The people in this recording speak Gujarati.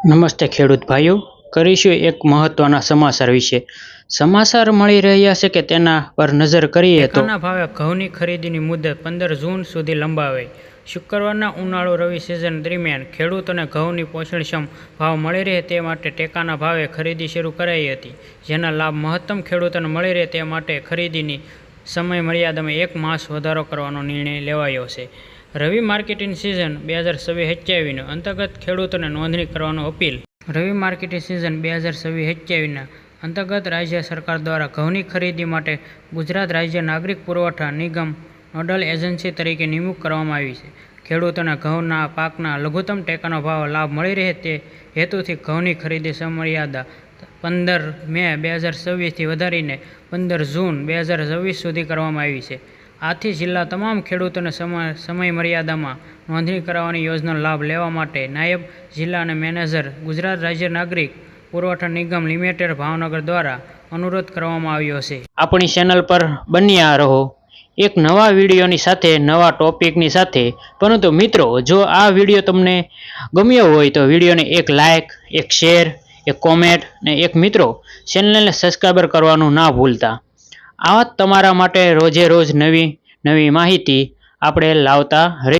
નમસ્તે ખેડૂત ભાઈઓ, કરીશું એક મહત્વના સમાચાર વિશે. સમાચાર મળી રહ્યા છે કે તેના પર નજર કરીએ તો ટેકાના ભાવે ઘઉંની ખરીદીની મુદત 15 જૂન સુધી લંબાવાઈ. શુક્રવારના ઉનાળુ રવિ સિઝન દરમિયાન ખેડૂતોને ઘઉંની પોષણક્ષમ ભાવ મળી રહે તે માટે ટેકાના ભાવે ખરીદી શરૂ કરાઈ હતી, જેના લાભ મહત્તમ ખેડૂતોને મળી રહે તે માટે ખરીદીની સમય મર્યાદામાં 1 માસ વધારો કરવાનો નિર્ણય લેવાયો છે. રવિ માર્કેટિંગ સિઝન 2026-27 અંતર્ગત ખેડૂતોને નોંધણી કરવાનો અપીલ. રવિ માર્કેટિંગ સિઝન 2026-27 અંતર્ગત રાજ્ય સરકાર દ્વારા ઘઉંની ખરીદી માટે ગુજરાત રાજ્ય નાગરિક પુરવઠા નિગમ નોડલ એજન્સી તરીકે નિમણૂક કરવામાં આવી છે. ખેડૂતોને ઘઉંના પાકના લઘુત્તમ ટેકાનો ભાવ લાભ મળી રહે તે હેતુથી ઘઉંની ખરીદી સમયમર્યાદા 15 મે 2026થી વધારીને 15 જૂન 2026 સુધી કરવામાં આવી છે. આથી જિલ્લા તમામ ખેડૂતોને સમયમર્યાદામાં નોંધણી કરાવવાની યોજનાનો લાભ લેવા માટે નાયબ જિલ્લા અને મેનેજર, ગુજરાત રાજ્ય નાગરિક પુરવઠા નિગમ લિમિટેડ, ભાવનગર દ્વારા અનુરોધ કરવામાં આવ્યો છે. આપણી ચેનલ પર બન્યા રહો એક નવા વિડીયોની સાથે, નવા ટોપિકની સાથે. પરંતુ મિત્રો, જો આ વિડીયો તમને ગમ્યો હોય તો વિડીયોને એક લાઇક, એક શેર, એક કોમેન્ટ અને એક મિત્રો ચેનલને સબસ્ક્રાઈબર કરવાનું ના ભૂલતા. આવા તમારા માટે રોજે રોજ નવી માહિતી આપણે લાવતા